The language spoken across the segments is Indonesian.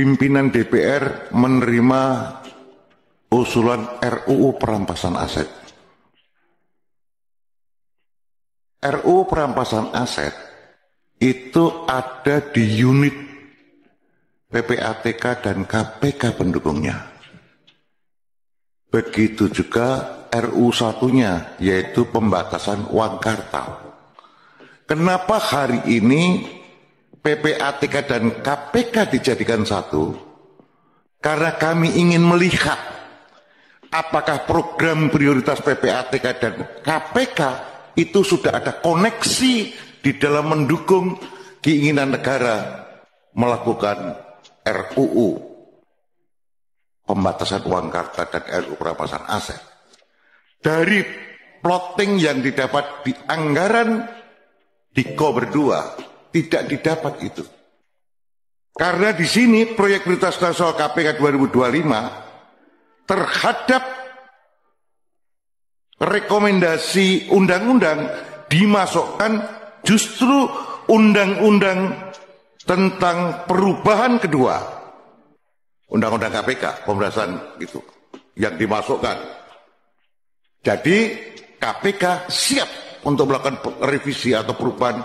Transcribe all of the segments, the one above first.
pimpinan DPR menerima usulan RUU perampasan aset. RUU perampasan aset itu ada di unit PPATK dan KPK pendukungnya. Begitu juga RUU satunya, yaitu pembatasan uang kartal. Kenapa hari ini PPATK dan KPK dijadikan satu? Karena kami ingin melihat apakah program prioritas PPATK dan KPK itu sudah ada koneksi di dalam mendukung keinginan negara melakukan RUU pembatasan uang kartal dan RUU perampasan aset. Dari plotting yang didapat di anggaran di Kober 2 tidak didapat itu. Karena di sini proyek prioritas nasional KPK 2025 terhadap rekomendasi undang-undang dimasukkan justru undang-undang tentang perubahan kedua, undang-undang KPK, pembahasan itu yang dimasukkan. Jadi KPK siap untuk melakukan revisi atau perubahan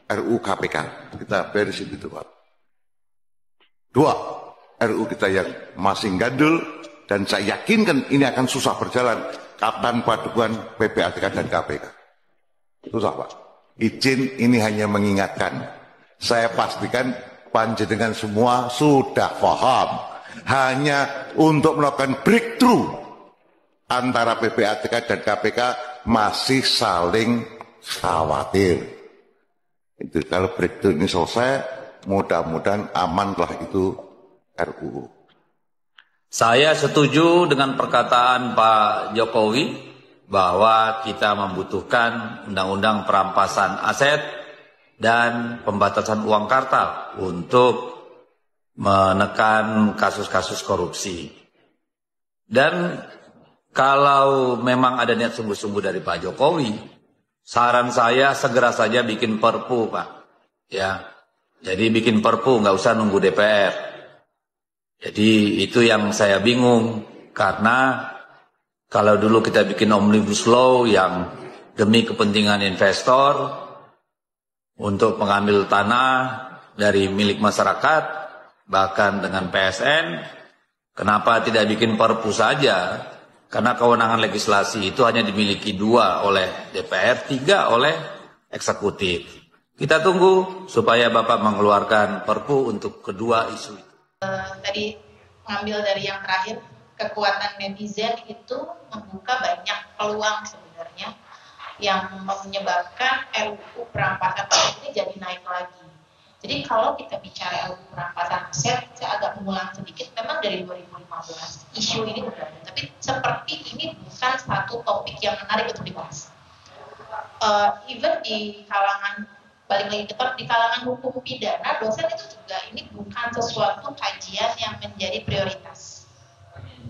RUU KPK. Kita beresin itu, Pak. Dua, RUU kita yang masih gandul dan saya yakinkan ini akan susah berjalan tanpa dukungan PPATK dan KPK. Susah, Pak. Izin ini hanya mengingatkan. Saya pastikan panjenengan semua sudah paham. Hanya untuk melakukan breakthrough antara PPATK dan KPK masih saling khawatir. Itu kalau breakthrough ini selesai, mudah-mudahan amanlah itu RUU. Saya setuju dengan perkataan Pak Jokowi bahwa kita membutuhkan undang-undang perampasan aset dan pembatasan uang kartal untuk menekan kasus-kasus korupsi. Dan kalau memang ada niat sungguh-sungguh dari Pak Jokowi, saran saya segera saja bikin perpu, Pak. Ya, jadi bikin perpu, nggak usah nunggu DPR. Jadi itu yang saya bingung, karena kalau dulu kita bikin omnibus law yang demi kepentingan investor untuk mengambil tanah dari milik masyarakat, bahkan dengan PSN, kenapa tidak bikin perpu saja? Karena kewenangan legislasi itu hanya dimiliki 2 oleh DPR, 3 oleh eksekutif. Kita tunggu supaya Bapak mengeluarkan perpu untuk kedua isu itu. Tadi mengambil dari yang terakhir, kekuatan netizen itu membuka banyak peluang sebenarnya yang menyebabkan RUU perampasan aset ini jadi naik lagi. Jadi kalau kita bicara RUU perampasan aset, saya agak mengulang sedikit, memang dari 2015 isu ini berada, tapi seperti ini bukan satu topik yang menarik untuk dibahas. Even di kalangan, balik lagi ke di kalangan hukum pidana, dosen itu juga ini bukan sesuatu kajian yang menjadi prioritas.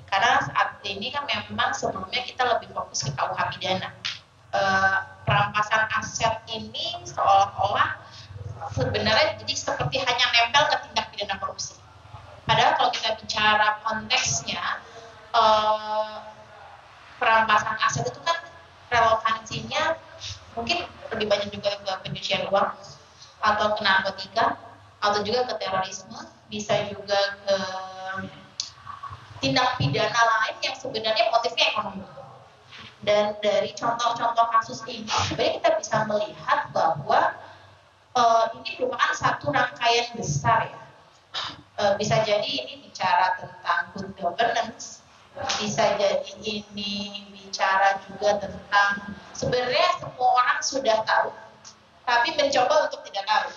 Karena saat ini kan memang sebelumnya kita lebih fokus ke KUH pidana. Perampasan aset ini seolah-olah sebenarnya jadi seperti hanya nempel ke tindak pidana korupsi. Padahal kalau kita bicara konteksnya, perampasan aset itu kan relevansinya mungkin lebih banyak juga ke pencucian uang atau ke narkotika atau juga ke terorisme, bisa juga ke tindak pidana lain yang sebenarnya motifnya ekonomi. Dan dari contoh-contoh kasus ini, sebenarnya kita bisa melihat bahwa ini merupakan satu rangkaian besar ya. Bisa jadi ini bicara tentang good governance, bisa jadi ini bicara juga tentang sebenarnya semua orang sudah tahu, tapi mencoba untuk tidak tahu,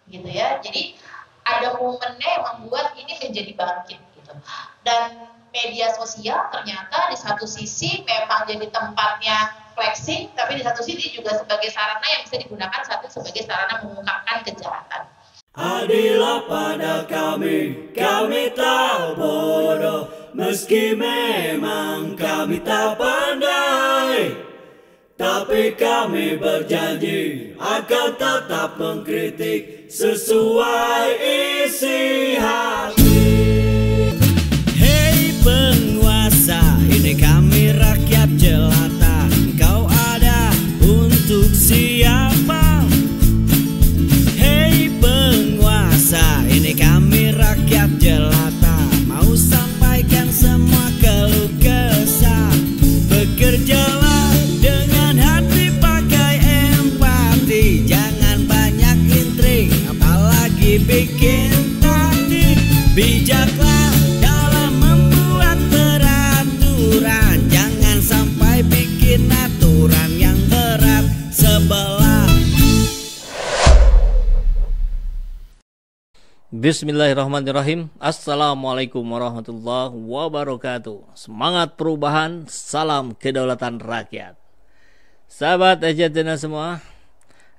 gitu ya. Jadi ada momennya yang membuat ini menjadi bangkit, gitu. Dan media sosial ternyata di satu sisi memang jadi tempatnya flexing, tapi di satu sisi juga sebagai sarana yang bisa digunakan sebagai sarana mengungkapkan kejahatan. Adillah pada kami tak bodoh, meski memang kami tak pandai, tapi kami berjanji akan tetap mengkritik sesuai isi hati. Bijaklah dalam membuat peraturan, jangan sampai bikin aturan yang berat sebelah. Bismillahirrahmanirrahim. Assalamualaikum warahmatullahi wabarakatuh. Semangat perubahan, salam kedaulatan rakyat. Sahabat Ejatena semua,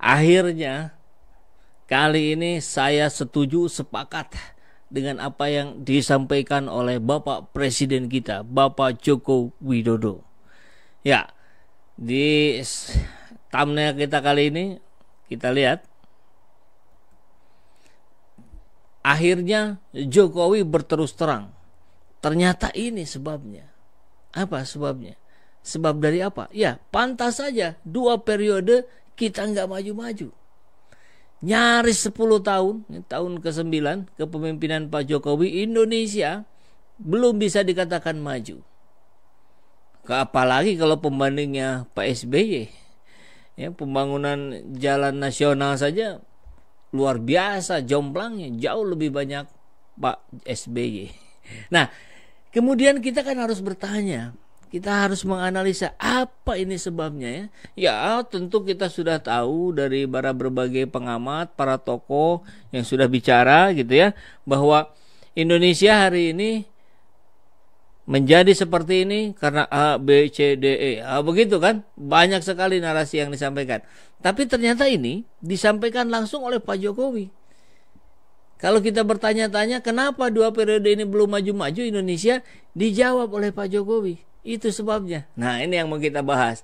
akhirnya kali ini saya setuju, sepakat dengan apa yang disampaikan oleh Bapak Presiden kita, Bapak Joko Widodo. Ya, di thumbnail kita kali ini kita lihat, akhirnya Jokowi berterus terang. Ternyata ini sebabnya. Apa sebabnya? Sebab dari apa? Ya, pantas saja 2 periode kita nggak maju-maju. Nyaris 10 tahun, tahun ke-9 kepemimpinan Pak Jokowi, Indonesia belum bisa dikatakan maju. Apalagi kalau pembandingnya Pak SBY. Ya, pembangunan jalan nasional saja luar biasa, jomblangnya jauh lebih banyak Pak SBY. Nah, kemudian kita kan harus bertanya, kita harus menganalisa apa ini sebabnya ya. Ya, tentu kita sudah tahu dari para berbagai pengamat, para tokoh yang sudah bicara gitu ya, bahwa Indonesia hari ini menjadi seperti ini karena A, B, C, D, E. Begitu kan? Banyak sekali narasi yang disampaikan. Tapi ternyata ini disampaikan langsung oleh Pak Jokowi. Kalau kita bertanya-tanya kenapa 2 periode ini belum maju-maju Indonesia, dijawab oleh Pak Jokowi. Itu sebabnya. Nah, ini yang mau kita bahas.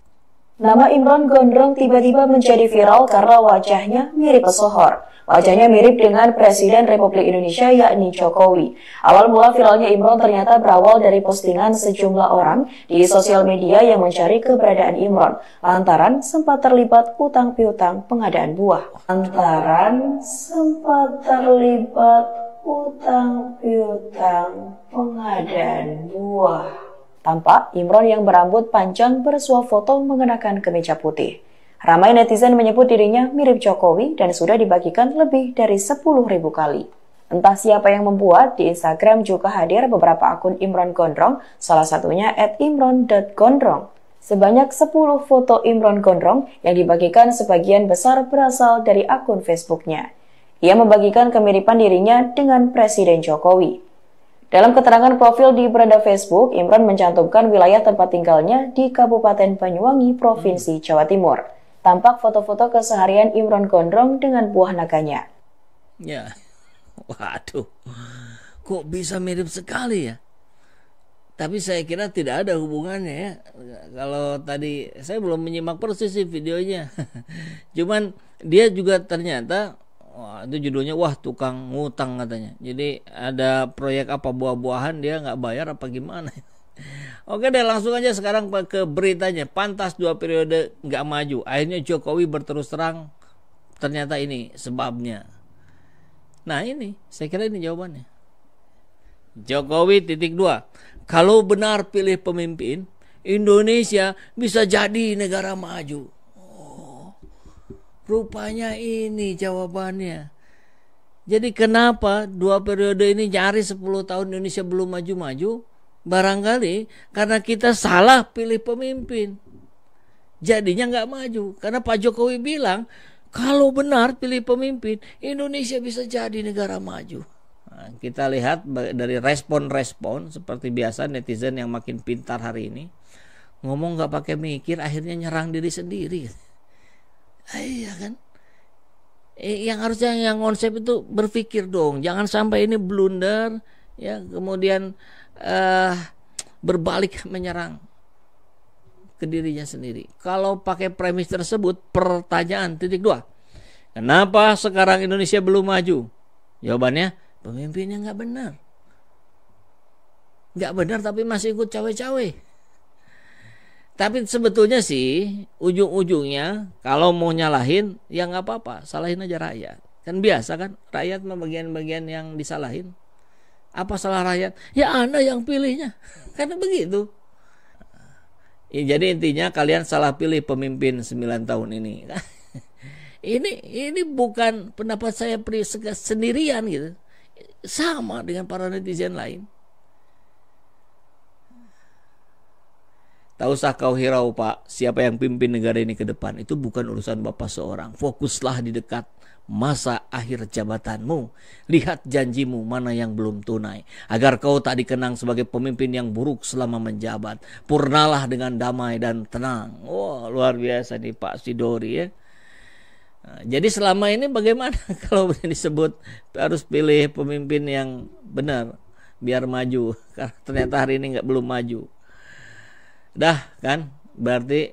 Nama Imron Gondrong tiba-tiba menjadi viral karena wajahnya mirip pesohor. Wajahnya mirip dengan Presiden Republik Indonesia yakni Jokowi. Awal mula viralnya Imron ternyata berawal dari postingan sejumlah orang di sosial media yang mencari keberadaan Imron lantaran sempat terlibat utang piutang pengadaan buah. Tampak Imron yang berambut panjang bersuah foto mengenakan kemeja putih. Ramai netizen menyebut dirinya mirip Jokowi dan sudah dibagikan lebih dari 10.000 kali. Entah siapa yang membuat, di Instagram juga hadir beberapa akun Imron Gondrong, salah satunya @imron.gondrong. Sebanyak 10 foto Imron Gondrong yang dibagikan sebagian besar berasal dari akun Facebooknya. Ia membagikan kemiripan dirinya dengan Presiden Jokowi. Dalam keterangan profil di beranda Facebook, Imron mencantumkan wilayah tempat tinggalnya di Kabupaten Banyuwangi, Provinsi Jawa Timur. Tampak foto-foto keseharian Imron Gondrong dengan buah naganya. Ya, waduh, kok bisa mirip sekali ya? Tapi saya kira tidak ada hubungannya ya. Kalau tadi saya belum menyimak persis sih videonya. Cuman dia juga ternyata, itu judulnya tukang ngutang katanya. Jadi ada proyek apa buah-buahan dia nggak bayar apa gimana. Oke deh, langsung aja sekarang ke beritanya. Pantas 2 periode nggak maju. Akhirnya Jokowi berterus terang. Ternyata ini sebabnya. Nah ini, saya kira ini jawabannya. Jokowi .2. Kalau benar pilih pemimpin, Indonesia bisa jadi negara maju. Rupanya ini jawabannya. Jadi kenapa 2 periode ini nyaris 10 tahun Indonesia belum maju-maju? Barangkali karena kita salah pilih pemimpin. Jadinya nggak maju. Karena Pak Jokowi bilang, kalau benar pilih pemimpin, Indonesia bisa jadi negara maju. Nah, kita lihat dari respon-respon, seperti biasa netizen yang makin pintar hari ini. Ngomong nggak pakai mikir, akhirnya nyerang diri sendiri. Iya kan? Yang harusnya yang konsep itu berpikir dong, jangan sampai ini blunder ya, kemudian berbalik menyerang ke dirinya sendiri. Kalau pakai premis tersebut, pertanyaan .2. Kenapa sekarang Indonesia belum maju? Jawabannya, pemimpinnya nggak benar. Nggak benar tapi masih ikut cawe-cawe. Tapi sebetulnya sih ujung-ujungnya kalau mau nyalahin ya nggak apa-apa, salahin aja rakyat. Kan biasa kan, rakyat mah bagian-bagian yang disalahin. Apa salah rakyat? Ya Anda yang pilihnya. Karena begitu. Ya, jadi intinya kalian salah pilih pemimpin 9 tahun ini. Ini bukan pendapat saya sendirian gitu. sama dengan para netizen lain. Tak usah kau hirau Pak, siapa yang pimpin negara ini ke depan, itu bukan urusan Bapak seorang. Fokuslah di dekat masa akhir jabatanmu. Lihat janjimu mana yang belum tunai, agar kau tak dikenang sebagai pemimpin yang buruk selama menjabat. Purnalah dengan damai dan tenang. Wah, luar biasa nih Pak Sidori ya. Nah, jadi selama ini bagaimana kalau disebut harus pilih pemimpin yang benar biar maju, karena ternyata hari ini belum maju. Dah kan, berarti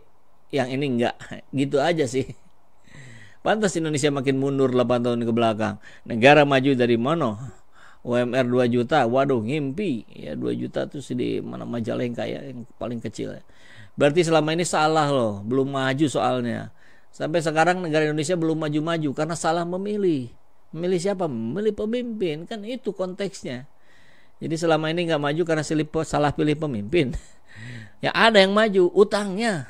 yang ini enggak, gitu aja sih. Pantas Indonesia makin mundur 8 tahun ke belakang. Negara maju dari mana? UMR 2 juta, waduh ngimpi. Ya 2 juta tuh di mana Majalengka ya, yang paling kecil. Berarti selama ini salah loh, belum maju soalnya. Sampai sekarang negara Indonesia belum maju-maju karena salah memilih. Memilih siapa? Memilih pemimpin, kan itu konteksnya. Jadi selama ini nggak maju karena salah pilih pemimpin. Ya ada yang maju, utangnya.